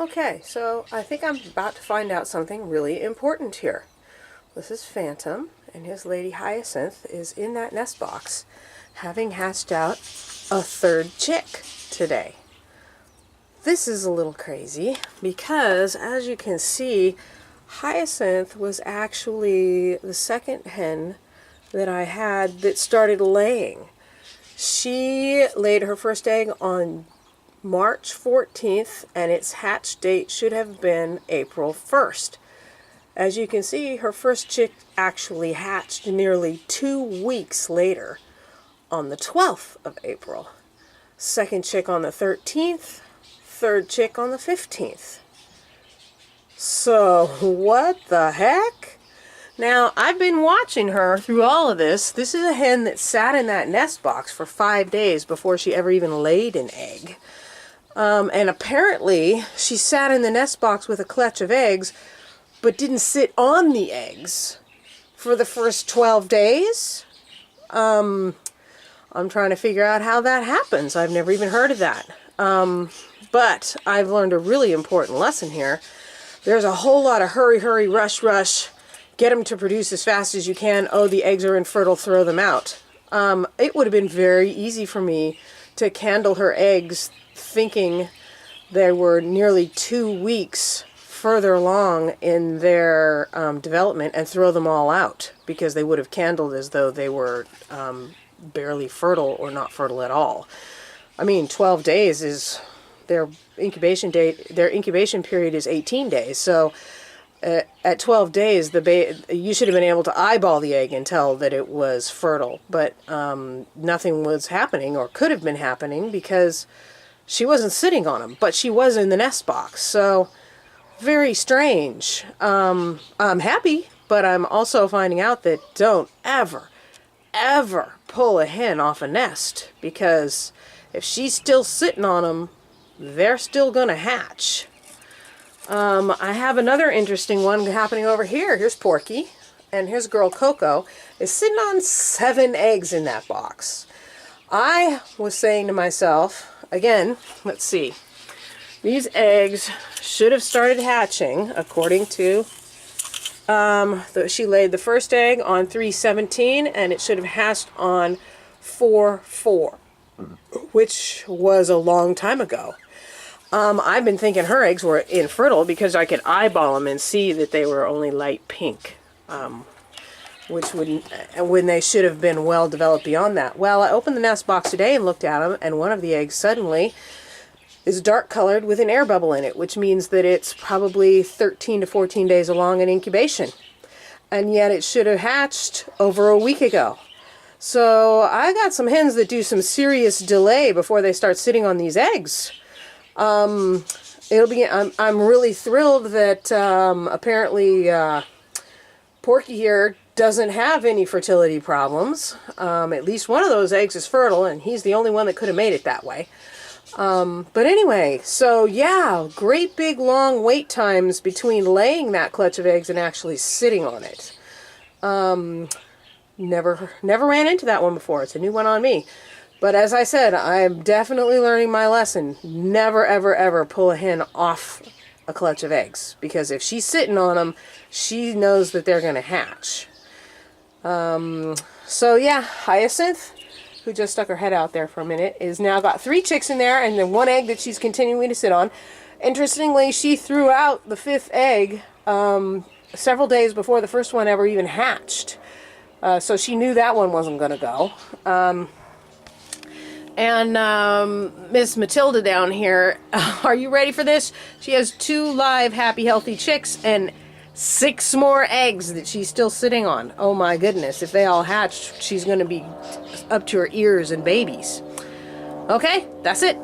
Okay, so I think I'm about to find out something really important here. This is Phantom, and his lady Hyacinth is in that nest box, having hatched out a third chick today. This is a little crazy because, as you can see, Hyacinth was actually the second hen that I had that started laying. She laid her first egg on March 14th, and its hatch date should have been April 1st. As you can see, her first chick actually hatched nearly 2 weeks later on the 12th of April. Second chick on the 13th, third chick on the 15th. So, what the heck? Now, I've been watching her through all of this. This is a hen that sat in that nest box for 5 days before she ever even laid an egg. And apparently, she sat in the nest box with a clutch of eggs, but didn't sit on the eggs for the first 12 days. I'm trying to figure out how that happens. I've never even heard of that. But I've learned a really important lesson here. There's a whole lot of hurry, hurry, rush, rush. Get them to produce as fast as you can. Oh, the eggs are infertile, throw them out. It would have been very easy for me to candle her eggs thinking they were nearly 2 weeks further along in their development and throw them all out, because they would have candled as though they were barely fertile or not fertile at all. I mean, 12 days is their incubation date. Their incubation period is 18 days. So at 12 days, you should have been able to eyeball the egg and tell that it was fertile. But nothing was happening, or could have been happening, because she wasn't sitting on them. But she was in the nest box. So very strange. I'm happy, but I'm also finding out that don't ever pull a hen off a nest, because if she's still sitting on them, they're still gonna hatch. I have another interesting one happening over here. Here's Porky, and here's girl Coco is sitting on 7 eggs in that box. I was saying to myself, again, let's see, these eggs should have started hatching according to, she laid the first egg on 3/17, and it should have hatched on 4/4, which was a long time ago. I've been thinking her eggs were infertile because I could eyeball them and see that they were only light pink, which wouldn't, when they should have been well developed beyond that. Well, I opened the nest box today and looked at them, and one of the eggs suddenly is dark colored with an air bubble in it, which means that it's probably 13 to 14 days along in incubation. And yet it should have hatched over a week ago. So I got some hens that do some serious delay before they start sitting on these eggs. I'm really thrilled that apparently Porky here doesn't have any fertility problems. At least one of those eggs is fertile, and he's the only one that could have made it that way. But anyway, so yeah, great big long wait times between laying that clutch of eggs and actually sitting on it. Never ran into that one before. It's a new one on me. But as I said, I'm definitely learning my lesson. Never, ever, ever pull a hen off a clutch of eggs, because if she's sitting on them, she knows that they're going to hatch. So yeah, Hyacinth, who just stuck her head out there for a minute, is now got 3 chicks in there and then 1 egg that she's continuing to sit on. Interestingly, she threw out the 5th egg several days before the first one ever even hatched. So she knew that one wasn't going to go. And Miss Matilda down here, are you ready for this? She has 2 live, happy, healthy chicks and 6 more eggs that she's still sitting on. Oh my goodness, if they all hatch, she's going to be up to her ears in babies. Okay, that's it.